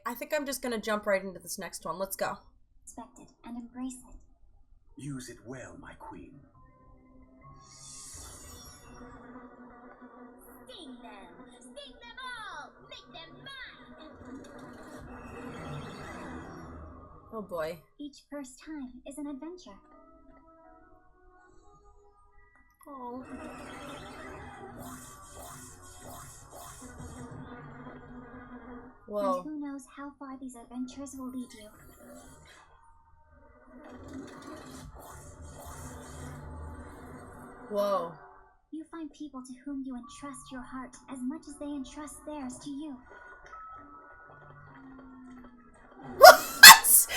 I think I'm just gonna jump right into this next one. Let's go. Respect it and embrace it. Use it well, my queen. Sting them! Sting them all! Make them mine! Oh boy. Each first time is an adventure. Oh. Whoa. And who knows how far these adventures will lead you. Whoa. You find people to whom you entrust your heart as much as they entrust theirs to you. What?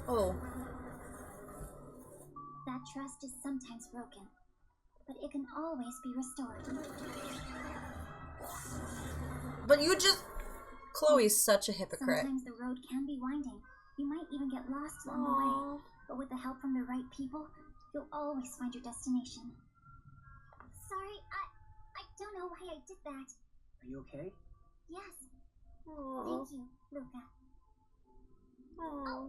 Oh. That trust is sometimes broken, but it can always be restored. But you just... Chloe's such a hypocrite. Sometimes the road can be winding. You might even get lost along the way. But with the help from the right people, you'll always find your destination. Sorry, I don't know why I did that. Are you okay? Yes. Aww. Thank you, Luca. Aww.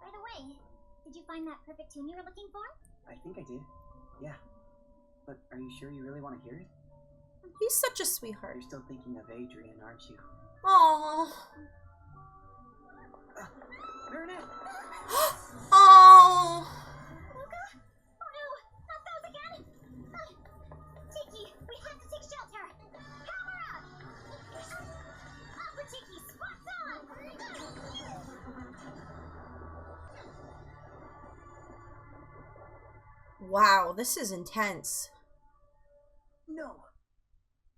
By the way, did you find that perfect tune you were looking for? I think I did. Yeah. But are you sure you really want to hear it? He's such a sweetheart. You're still thinking of Adrian, aren't you? Aww. Marinette! Oh. Luca? Oh no! Not those again! Tiki, we have to take shelter! Power up! Aqua Tiki, spots on! Wow, this is intense. No.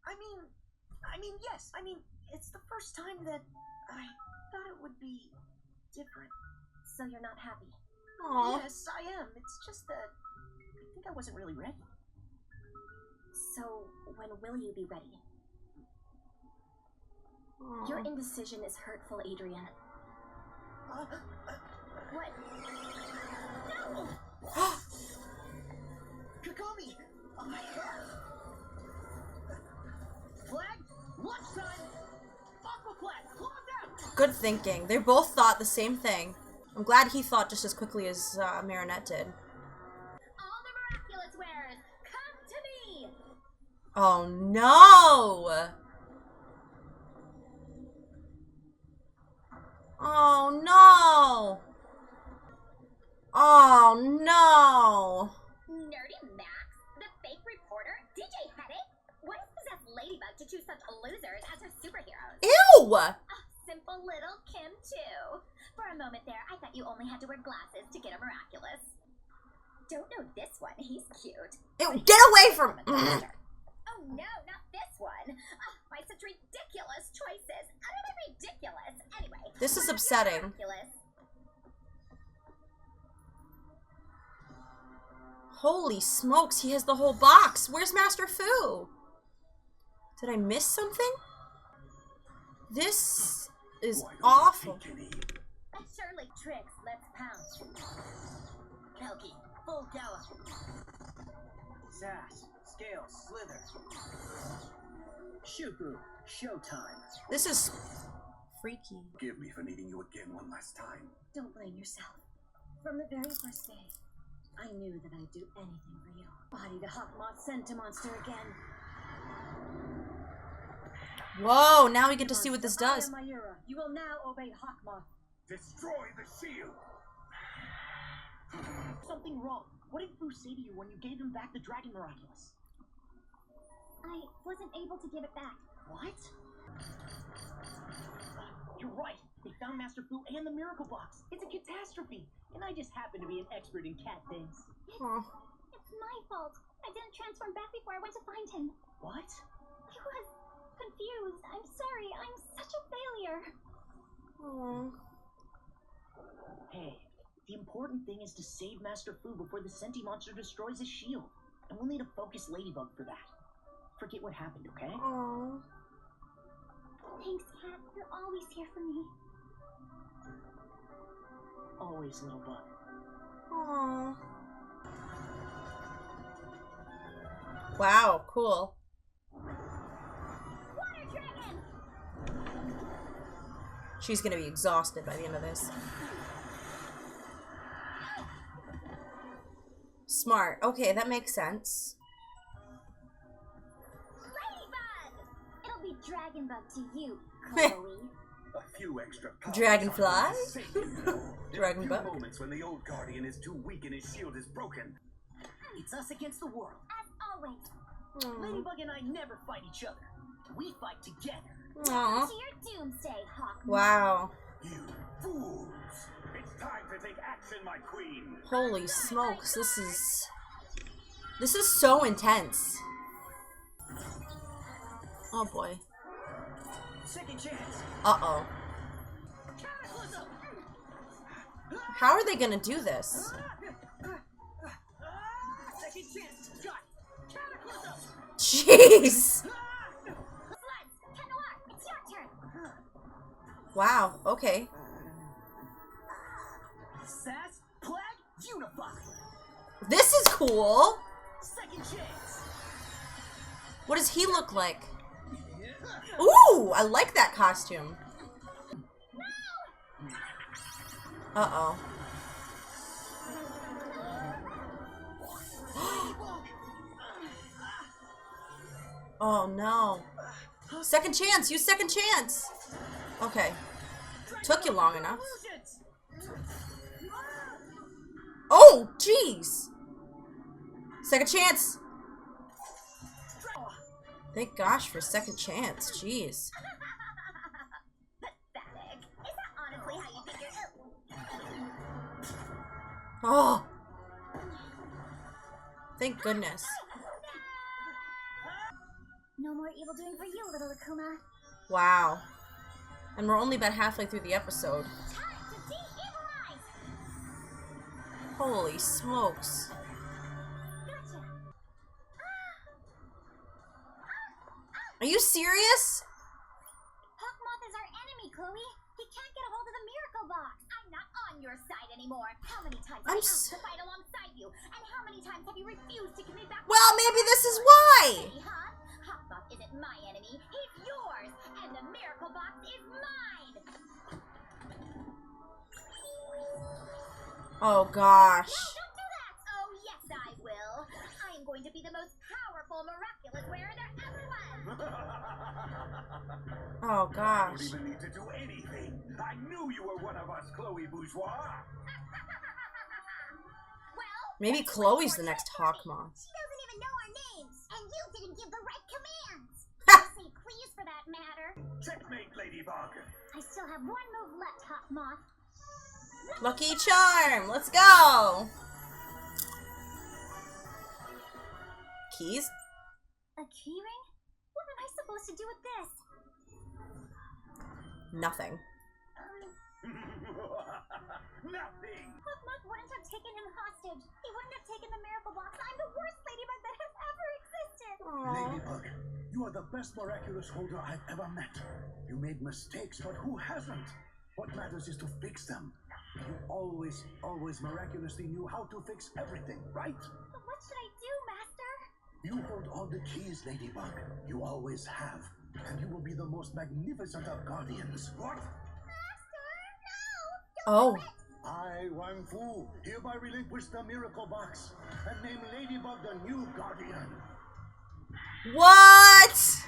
I mean, yes. I mean, it's the first time that I thought it would be different. So you're not happy? Aww. Yes, I am. It's just that I think I wasn't really ready. So, when will you be ready? Aww. Your indecision is hurtful, Adrian. What? No! Kagami! Flag! Launch time! Aqua flag! Close out! Good thinking. They both thought the same thing. I'm glad he thought just as quickly as Marinette did. All the Miraculous wearers, come to me! Oh no! Oh no! Oh no! Nerdy Max, the fake reporter, DJ Headache? What has possessed Ladybug to choose such losers as her superheroes? Ew! Simple little Kim, too. For a moment there, I thought you only had to wear glasses to get a Miraculous. Don't know this one, he's cute. Ew, get away from... Oh no, not this one. Why such ridiculous choices? Utterly ridiculous. Anyway. This is upsetting. Miraculous. Holy smokes, he has the whole box. Where's Master Fu? Did I miss something? This is awful. Surely tricks, let's pounce. Kelky, full gallop. Sass, Scale, Slither. Shuku, showtime. This is freaky. Forgive me for needing you again one last time. Don't blame yourself. From the very first day, I knew that I'd do anything for you. Body to Hawkmoth, sent to monster again. Whoa, now we get to see what this does. Mayura, you will now obey Hawkmoth. Destroy the shield! Something wrong. What did Fu say to you when you gave him back the Dragon Miraculous? I wasn't able to give it back. What? You're right. They found Master Fu and the Miracle Box. It's a catastrophe. And I just happen to be an expert in cat things. Huh. It's my fault. I didn't transform back before I went to find him. What? I was confused. I'm sorry. I'm such a failure. Aww. Hey, the important thing is to save Master Fu before the Senti monster destroys his shield. And we'll need a focused Ladybug for that. Forget what happened, okay? Aww. Thanks, Cat. You're always here for me. Always, little bug. Aww. Wow, cool. Water Dragon! She's gonna be exhausted by the end of this. Smart. Okay, that makes sense. Ladybug! It'll be Dragonbug to you, Chloe. A few extra powers Dragonfly? are to save you. Dragonbug? In a few moments when the old guardian is too weak and his shield is broken. It's us against the world. As always. Ladybug and I never fight each other. We fight together. Aww. To your doomsday, Hawk. Wow. You fools! It's time to take action, my queen. Holy smokes, this is so intense. Oh boy. Second chance. Uh-oh. Cataclysm! How are they gonna do this? Second chance. Got it. Cataclysm! Jeez! It's your turn. Wow, okay. Sass, Plague, Unify. This is cool! Second chance. What does he look like? Ooh, I like that costume. Uh-oh. Oh no. Second chance, use second chance. Okay. Took you long enough. Oh, jeez. Second chance. Thank gosh for second chance. Jeez. Pathetic. Is that honestly how you think you're... Oh. Thank goodness. No more evil doing for you, little Akuma. Wow. And we're only about halfway through the episode. Time to de-evilize! Holy smokes. Gotcha. Are you serious? Hawkmoth is our enemy, Chloe. He can't get a hold of the miracle box. I'm not on your side anymore. How many times have I asked to fight alongside you? And how many times have you refused to give me back? Well, maybe this is why. Hey, huh? Hawkmoth isn't my enemy. He's yours. And the miracle box is mine. Oh gosh. No, don't do that. Oh, yes, I will. I am going to be the most powerful miraculous wearer there ever was. Oh I gosh. don't even need to do anything. I knew you were one of us, Chloe Bourgeois. Well, Maybe Chloe's the next Hawkmoth. she doesn't even know our names. And you didn't give the right commands. Say please for that matter. Checkmate, Ladybug. I still have one move left, Hawkmoth. Lucky Charm. Let's go. Keys? A keyring? What am I supposed to do with this? Nothing. Nothing. Hawkmoth wouldn't have taken him hostage. He wouldn't have taken the miracle box. I'm the worst ladybug that has ever existed. Ladybug, you are the best miraculous holder I've ever met. You made mistakes, but who hasn't? What matters is to fix them. You always miraculously knew how to fix everything, right? But what should I do, Master? You hold all the keys, Ladybug. You always have. And you will be the most magnificent of guardians. What? Master, no! Oh. I, Wang Fu, hereby relinquish the miracle box and name Ladybug the new guardian. What?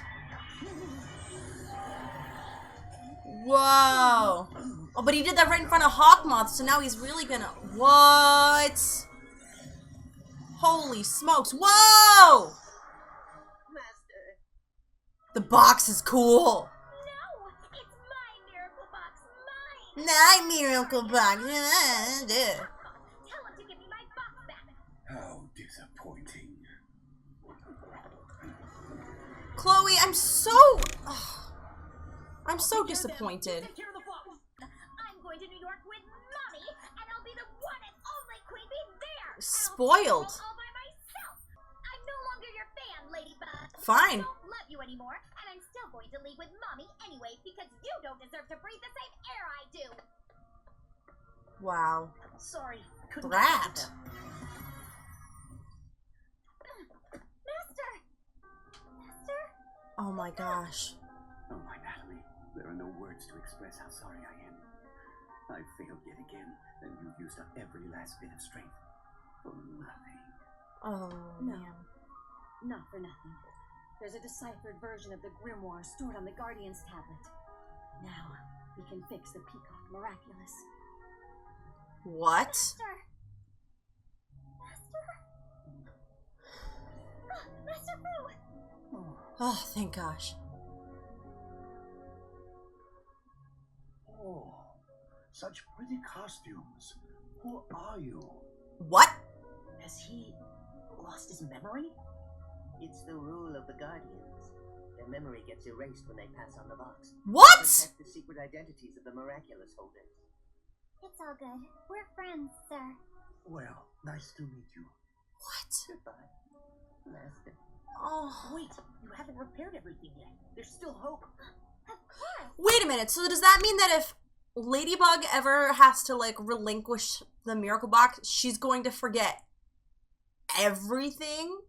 Whoa. Oh, but he did that right in front of Hawkmoth, so now he's really gonna... What? Holy smokes. Whoa! Master. The box is cool. No! It's my miracle box! Mine! My miracle box. Tell him to give me my box back! How disappointing. Chloe, I'm so disappointed. Take care of the box. I'm going to New York with Mommy, and I'll be the one and only queen bee there! Spoiled. And I'll all by myself! I'm no longer your fan, Ladybug! Fine. I don't love you anymore, and I'm still going to leave with Mommy anyway, because you don't deserve to breathe the same air I do! Wow. Sorry. Couldn't Brat. Master! Master? Oh my gosh. Oh, my Natalie, there are no words words to express how sorry I am. I failed yet again, and you've used up every last bit of strength for nothing. Oh, No. man. Not for nothing. There's a deciphered version of the grimoire stored on the Guardian's tablet. Now, we can fix the Peacock Miraculous. What? Master! Master Fu! Oh, Oh, thank gosh. oh, such pretty costumes. Who are you? What? Has he lost his memory? It's the rule of the Guardians. Their memory gets erased when they pass on the box. What? Protect the secret identities of the Miraculous holders. It's all good. We're friends, sir. Well, nice to meet you. What? Goodbye, Master. Oh. Wait, you haven't repaired everything yet. There's still hope. Of course. Wait a minute. So does that mean that if Ladybug ever has to, like, relinquish the Miracle Box, she's going to forget everything?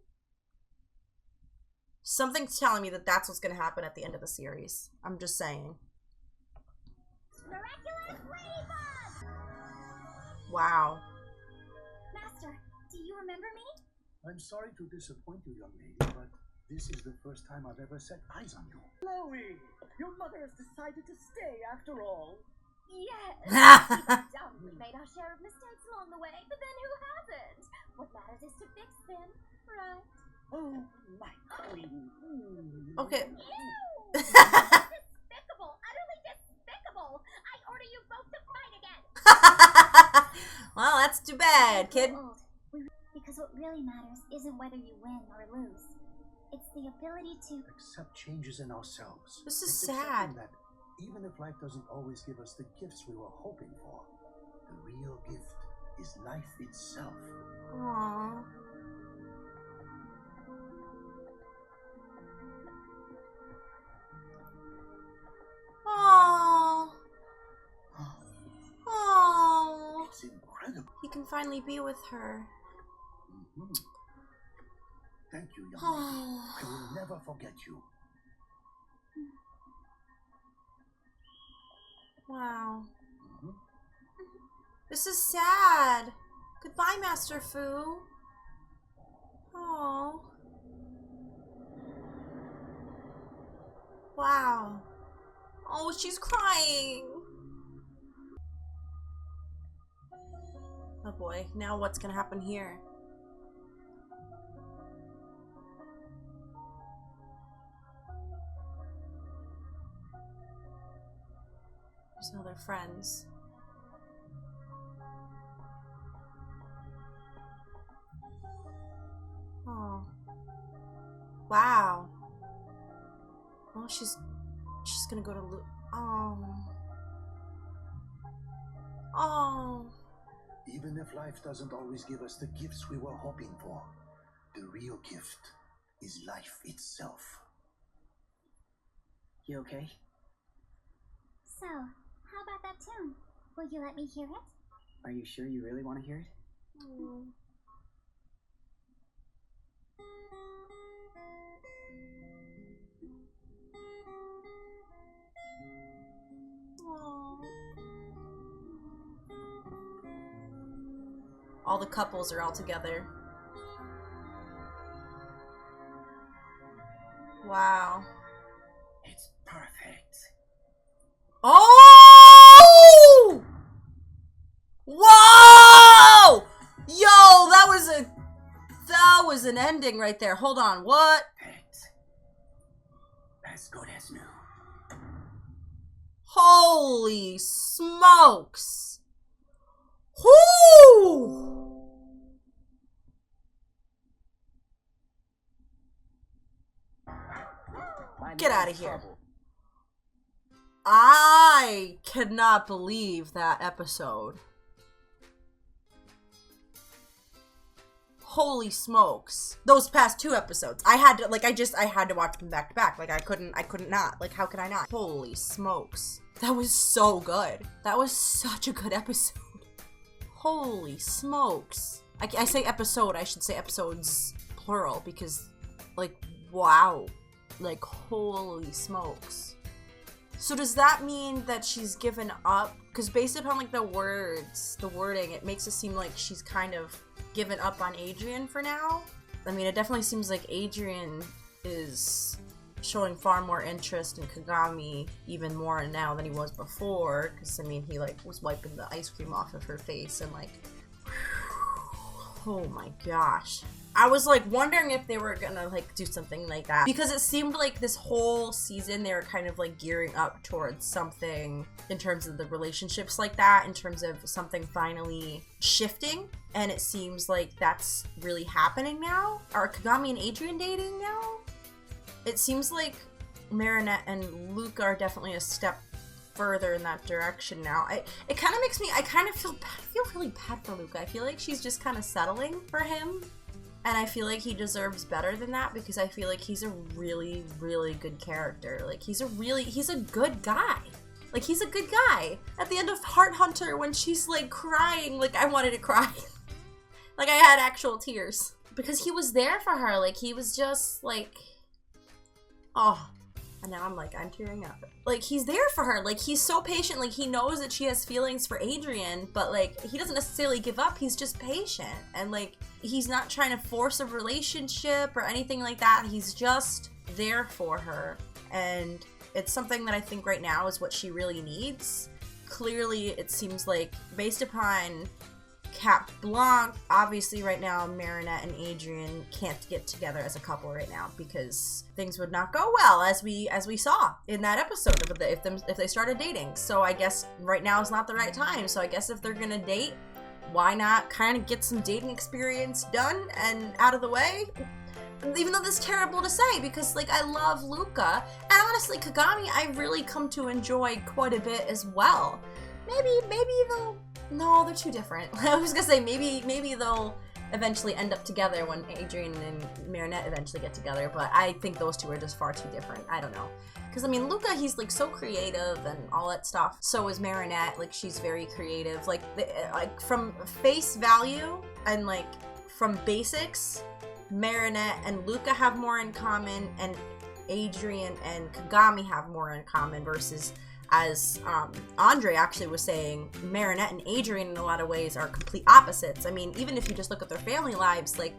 Something's telling me that that's what's going to happen at the end of the series. I'm just saying. Miraculous Ladybug! Wow. Master, do you remember me? I'm sorry to disappoint you, young lady, but this is the first time I've ever set eyes on you. Chloe, your mother has decided to stay after all. Yes. We made our share of mistakes along the way, but then who hasn't? What matters is to fix them, right? Oh, my queen. Okay. Ew! Despicable! Utterly despicable! I order you both to fight again! Well, that's too bad, kid. Old. Because what really matters isn't whether you win or lose. It's the ability to... Accept changes in ourselves. This is It's sad. accepting that even if life doesn't always give us the gifts we were hoping for, the real gift is life itself. Aww. Aww. Aww. It's incredible. He can finally be with her. Mhm. Thank you, young lady. I Oh. will never forget you. Wow. Mhm. This is sad. Goodbye, Master Fu. Oh. Wow. Oh, she's crying. Oh boy, now what's gonna happen here? There's no other friends. Oh. Wow. Oh, she's gonna go to Oh. Oh. Even if life doesn't always give us the gifts we were hoping for, the real gift is life itself. You okay? So, how about that tune? Will you let me hear it? Are you sure you really want to hear it? Mm. Aw. All the couples are all together. Wow. It's perfect. Oh! Whoa! Yo, that was an ending right there. Hold on, what? Perfect. As good as new. Holy smokes! Whoo! Get out of here. I cannot believe that episode. Holy smokes. Those past 2 episodes. I had to watch them back to back. Like I couldn't not. Like how could I not? Holy smokes. That was so good. That was such a good episode. Holy smokes. I say episode, I should say episodes plural because like wow. Like holy smokes. So does that mean that she's given up? Because based upon like the wording, it makes it seem like she's kind of given up on Adrian for now. I mean, it definitely seems like Adrian is showing far more interest in Kagami even more now than he was before. Because, I mean, he like was wiping the ice cream off of her face and like, oh my gosh. I was like wondering if they were gonna like do something like that, because it seemed like this whole season they were kind of like gearing up towards something in terms of the relationships like that, in terms of something finally shifting, and it seems like that's really happening now. Are Kagami and Adrian dating now? It seems like Marinette and Luca are definitely a step further in that direction now. It kind of makes me, I feel really bad for Luca. I feel like she's just kind of settling for him. And I feel like he deserves better than that, because I feel like he's a really, really good character. Like, he's a good guy. Like, he's a good guy. At the end of Heart Hunter, when she's, like, crying, like, I wanted to cry. Like, I had actual tears. Because he was there for her. Like, he was just, like, oh. And now I'm tearing up. Like, he's there for her. Like, he's so patient. Like, he knows that she has feelings for Adrian, but, like, he doesn't necessarily give up. He's just patient. And, like, he's not trying to force a relationship or anything like that. He's just there for her. And it's something that I think right now is what she really needs. Clearly, it seems like, based upon Cap Blanc, obviously right now Marinette and Adrian can't get together as a couple right now, because things would not go well, as we saw in that episode if they started dating. So I guess right now is not the right time. So I guess if they're gonna date, why not kind of get some dating experience done and out of the way? Even though this is terrible to say, because like I love Luca, and honestly Kagami I really come to enjoy quite a bit as well. Maybe they'll, no, they're too different. I was gonna say maybe they'll eventually end up together when Adrian and Marinette eventually get together, but I think those two are just far too different. I don't know. Because, I mean, Luca, he's, like, so creative and all that stuff. So is Marinette. Like, she's very creative. Like, from face value and, like, from basics, Marinette and Luca have more in common, and Adrian and Kagami have more in common, versus, as Andre actually was saying, Marinette and Adrian in a lot of ways are complete opposites. I mean, even if you just look at their family lives, like,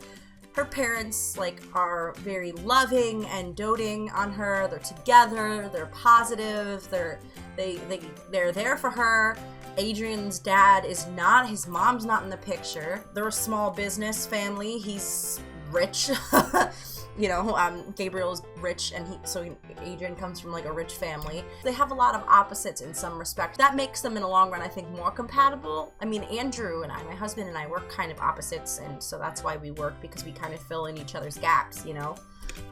her parents, like, are very loving and doting on her. They're together. They're positive. They're there for her. Adrian's dad is not. His mom's not in the picture. They're a small business family. He's rich. You know, Gabriel's rich, and Adrian comes from like a rich family. They have a lot of opposites in some respect. That makes them in the long run, I think, more compatible. I mean, Andrew and I, my husband and I, work kind of opposites, and so that's why we work, because we kind of fill in each other's gaps, you know?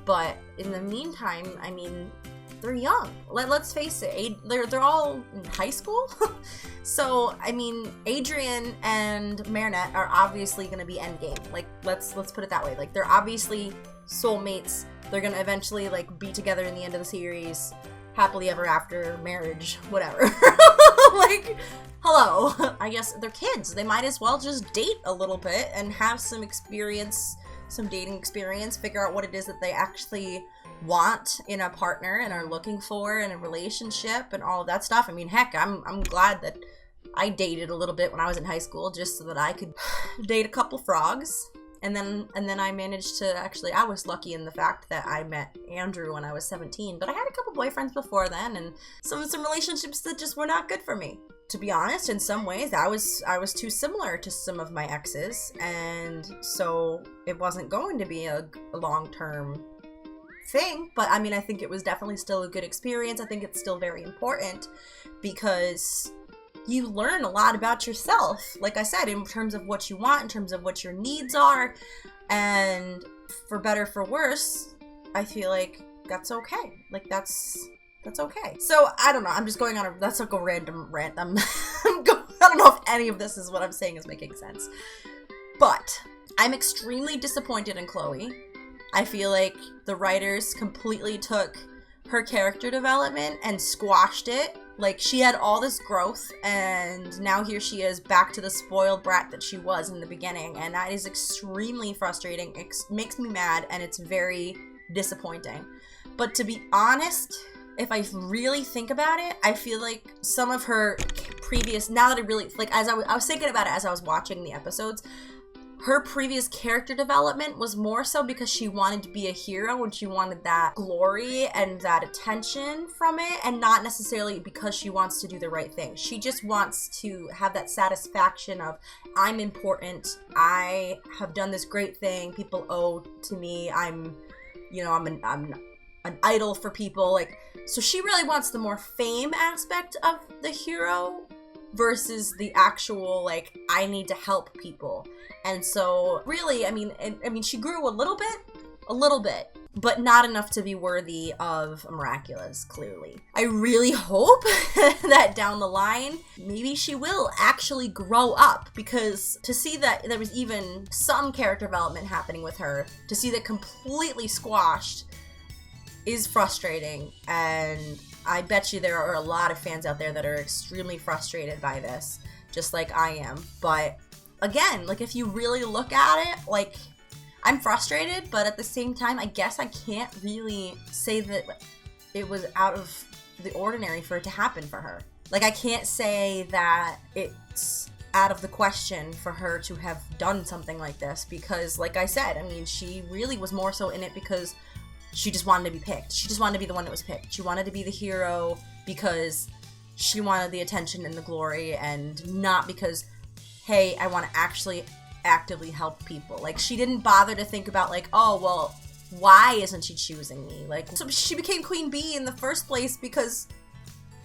But in the meantime, I mean, they're young. Let's face it, they're all in high school. So, I mean, Adrian and Marinette are obviously going to be endgame. Like, let's put it that way. Like, they're obviously soulmates. They're gonna eventually like be together in the end of the series, happily ever after, marriage, whatever. Like, hello. I guess they're kids. They might as well just date a little bit and have some experience, some dating experience, figure out what it is that they actually want in a partner and are looking for in a relationship and all of that stuff. I mean, heck, I'm glad that I dated a little bit when I was in high school, just so that I could date a couple frogs. And then I managed to actually, I was lucky in the fact that I met Andrew when I was 17, but I had a couple boyfriends before then, and some relationships that just were not good for me. To be honest, in some ways, I was too similar to some of my exes, and so it wasn't going to be a long-term thing. But I mean, I think it was definitely still a good experience. I think it's still very important, because you learn a lot about yourself, like I said, in terms of what you want, in terms of what your needs are, and for better, for worse, I feel like that's okay. Like, that's okay. So, I don't know, I'm just going on that's like a random rant. I don't know if any of this is what I'm saying is making sense. But I'm extremely disappointed in Chloe. I feel like the writers completely took her character development and squashed it. Like, she had all this growth, and now here she is back to the spoiled brat that she was in the beginning, and that is extremely frustrating. It makes me mad, and it's very disappointing. But to be honest, if I really think about it, I feel like some of her previous, now that I really, like, as I was thinking about it as I was watching the episodes, her previous character development was more so because she wanted to be a hero and she wanted that glory and that attention from it, and not necessarily because she wants to do the right thing. She just wants to have that satisfaction of, I'm important, I have done this great thing, people owe to me, I'm an idol for people, like, so she really wants the more fame aspect of the hero versus the actual, like, I need to help people. And so really, I mean, she grew a little bit, but not enough to be worthy of Miraculous, clearly. I really hope that down the line, maybe she will actually grow up, because to see that there was even some character development happening with her, to see that completely squashed is frustrating, and I bet you there are a lot of fans out there that are extremely frustrated by this, just like I am. But again, like, if you really look at it, like, I'm frustrated, but at the same time, I guess I can't really say that it was out of the ordinary for it to happen for her. Like, I can't say that it's out of the question for her to have done something like this, because, like I said, I mean, she really was more so in it because she just wanted to be picked. She just wanted to be the one that was picked. She wanted to be the hero because she wanted the attention and the glory, and not because, hey, I want to actually actively help people. Like, she didn't bother to think about, like, oh, well, why isn't she choosing me? Like, so she became Queen Bee in the first place because,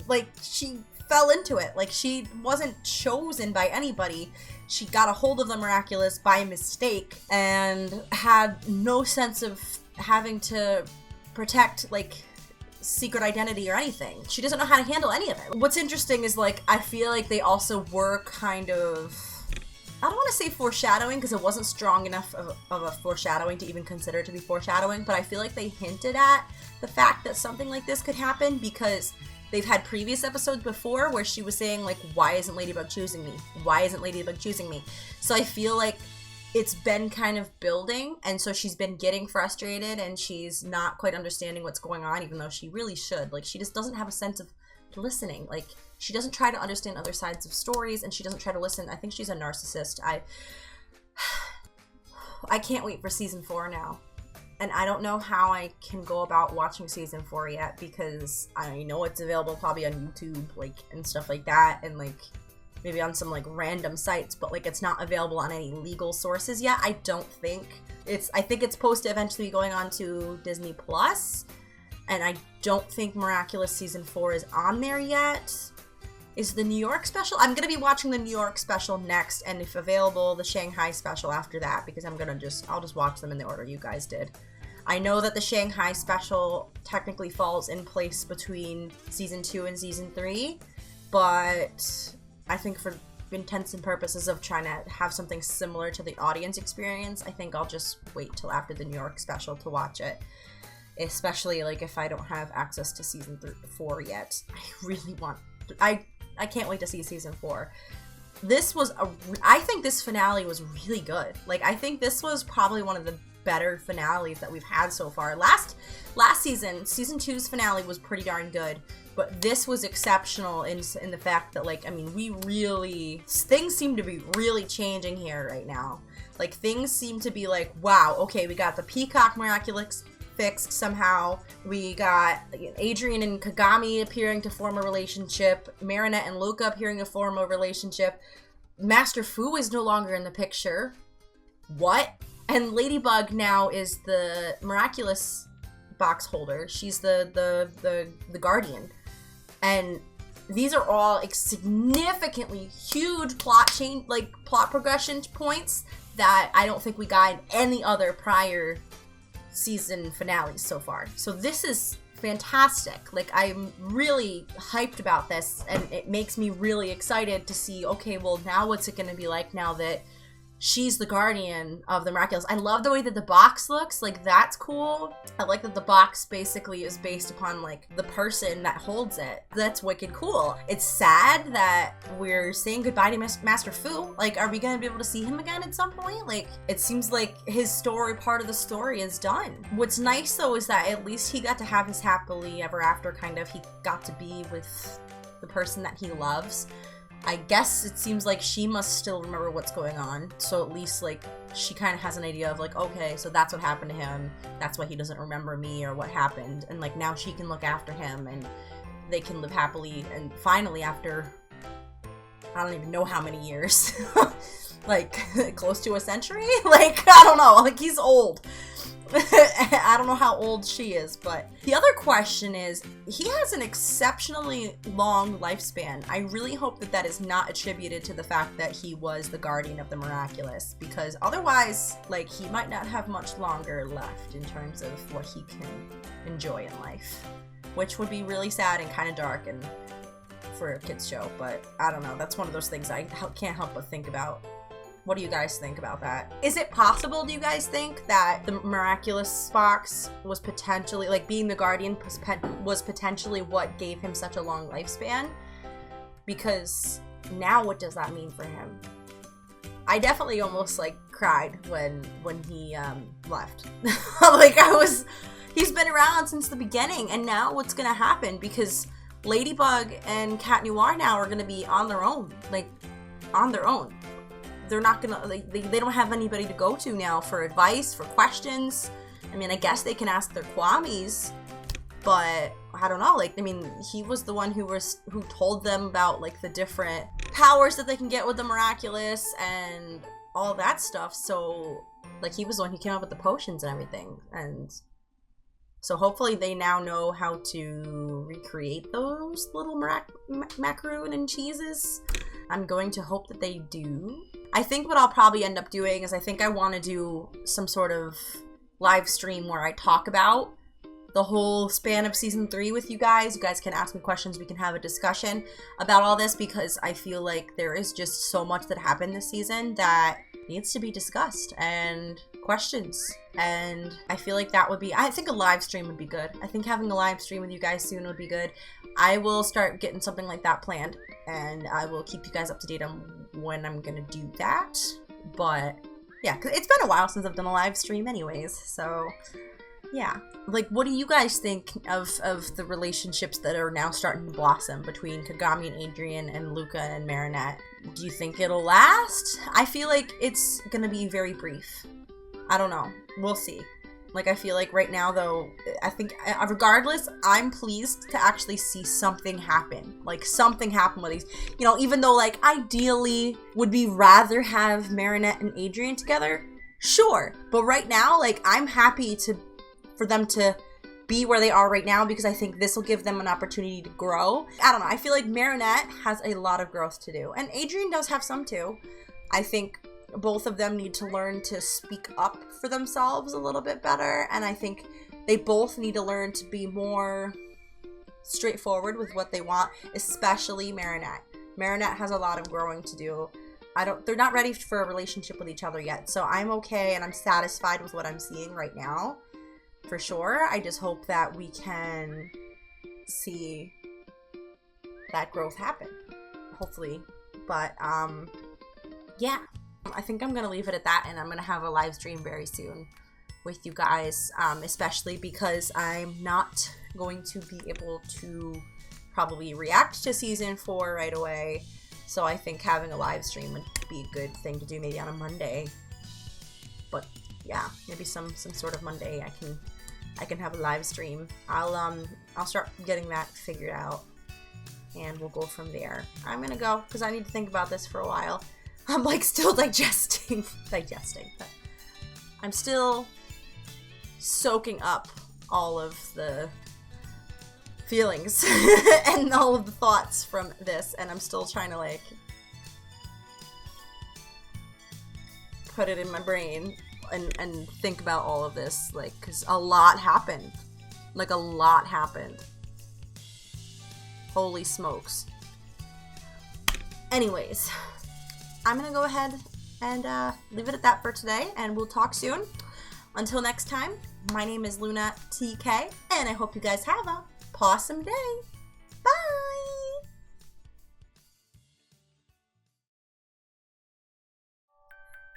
like, she fell into it. Like, she wasn't chosen by anybody. She got a hold of the Miraculous by mistake and had no sense of having to protect, like, secret identity or anything. She doesn't know how to handle any of it. What's interesting is, like, I feel like they also were kind of, I don't want to say foreshadowing, because it wasn't strong enough of a foreshadowing to even consider it to be foreshadowing, but I feel like they hinted at the fact that something like this could happen, because they've had previous episodes before where she was saying, like, why isn't Ladybug choosing me? Why isn't Ladybug choosing me? So I feel like it's been kind of building, and so she's been getting frustrated, and she's not quite understanding what's going on, even though she really should. Like, she just doesn't have a sense of listening. Like, she doesn't try to understand other sides of stories, and she doesn't try to listen. I think she's a narcissist. I can't wait for season 4 now. And I don't know how I can go about watching season 4 yet, because I know it's available probably on YouTube, like, and stuff like that, and, like, maybe on some, like, random sites, but, like, it's not available on any legal sources yet. I don't think. I think it's supposed to eventually be going on to Disney Plus, and I don't think Miraculous season 4 is on there yet. Is the New York special? I'm gonna be watching the New York special next, and if available, the Shanghai special after that, because I'll just watch them in the order you guys did. I know that the Shanghai special technically falls in place between season 2 and season 3, but I think for intents and purposes of trying to have something similar to the audience experience, I think I'll just wait till after the New York special to watch it. Especially, like, if I don't have access to season 4 yet. I really want... I can't wait to see season 4. I think this finale was really good. Like, I think this was probably one of the better finales that we've had so far. Last season 2's finale was pretty darn good. But this was exceptional in the fact that, like, I mean, things seem to be really changing here right now. Like, things seem to be like, wow, okay, we got the Peacock Miraculous fixed somehow. We got Adrian and Kagami appearing to form a relationship. Marinette and Luca appearing to form a relationship. Master Fu is no longer in the picture. What? And Ladybug now is the Miraculous box holder. She's the guardian. And these are all significantly huge plot progression points that I don't think we got in any other prior season finales so far. So this is fantastic. Like, I'm really hyped about this, and it makes me really excited to see, okay, well, now what's it going to be like now that she's the guardian of the Miraculous. I love the way that the box looks. Like, that's cool. I like that the box basically is based upon, like, the person that holds it. That's wicked cool. It's sad that we're saying goodbye to Master Fu. Like, are we gonna be able to see him again at some point? Like, it seems like his story, part of the story, is done. What's nice, though, is that at least he got to have his happily ever after, kind of. He got to be with the person that he loves. I guess it seems like she must still remember what's going on, so at least, like, she kind of has an idea of, like, okay, so that's what happened to him, that's why he doesn't remember me or what happened, and, like, now she can look after him, and they can live happily, and finally, after, I don't even know how many years, like, close to a century? Like, I don't know, like, he's old. I don't know how old she is, but the other question is, he has an exceptionally long lifespan. I really hope that that is not attributed to the fact that he was the guardian of the Miraculous, because otherwise, like, he might not have much longer left in terms of what he can enjoy in life, which would be really sad and kind of dark and for a kid's show, but I don't know. That's one of those things I can't help but think about. What do you guys think about that? Is it possible, do you guys think, that the Miraculous Fox was potentially, like, being the guardian was potentially what gave him such a long lifespan? Because now what does that mean for him? I definitely almost, like, cried when he left. Like, he's been around since the beginning, and now what's gonna happen? Because Ladybug and Cat Noir now are gonna be on their own. Like, on their own. They're not gonna, like, they don't have anybody to go to now for advice, for questions. I mean, I guess they can ask their Kwamis, but I don't know. Like, I mean, he was the one who told them about, like, the different powers that they can get with the Miraculous and all that stuff. So, like, he was the one who came up with the potions and everything. And so hopefully they now know how to recreate those little macaroon and cheeses. I'm going to hope that they do. I think what I'll probably end up doing is I think I want to do some sort of live stream where I talk about the whole span of season 3 with you guys. You guys can ask me questions. We can have a discussion about all this, because I feel like there is just so much that happened this season that needs to be discussed and questions. And I feel like that would be, I think a live stream would be good. I think having a live stream with you guys soon would be good. I will start getting something like that planned, and I will keep you guys up to date on when I'm gonna do that. But yeah, 'cause it's been a while since I've done a live stream anyways, so yeah. Like, what do you guys think of the relationships that are now starting to blossom between Kagami and Adrian and Luca and Marinette? Do you think it'll last? I feel like it's gonna be very brief. I don't know. We'll see. Like, I feel like right now, though, I think, regardless, I'm pleased to actually see something happen. Like, something happen with these. You know, even though, like, ideally, would we rather have Marinette and Adrian together? Sure. But right now, like, I'm happy for them to be where they are right now, because I think this will give them an opportunity to grow. I don't know. I feel like Marinette has a lot of growth to do. And Adrian does have some, too. I think both of them need to learn to speak up for themselves a little bit better, and I think they both need to learn to be more straightforward with what they want, especially Marinette. Marinette has a lot of growing to do. They're not ready for a relationship with each other yet, so I'm okay and I'm satisfied with what I'm seeing right now, for sure. I just hope that we can see that growth happen, hopefully. But yeah, I think I'm gonna leave it at that, and I'm gonna have a live stream very soon with you guys, especially because I'm not going to be able to probably react to season 4 right away. So I think having a live stream would be a good thing to do, maybe on a Monday. But yeah, maybe some sort of Monday I can have a live stream. I'll start getting that figured out, and we'll go from there. I'm gonna go because I need to think about this for a while. I'm like still digesting, but I'm still soaking up all of the feelings and all of the thoughts from this, and I'm still trying to like put it in my brain and think about all of this, like, because a lot happened. Like, a lot happened. Holy smokes. Anyways, I'm gonna go ahead And leave it at that for today, and we'll talk soon. Until next time, my name is Luna TK, and I hope you guys have a pawsome day. Bye!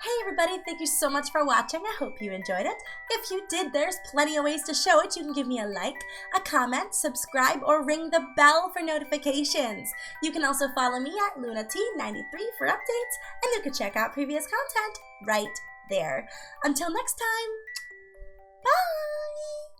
Hey everybody, thank you so much for watching. I hope you enjoyed it. If you did, there's plenty of ways to show it. You can give me a like, a comment, subscribe, or ring the bell for notifications. You can also follow me at LunaT93 for updates, and you can check out previous content right there. Until next time, bye!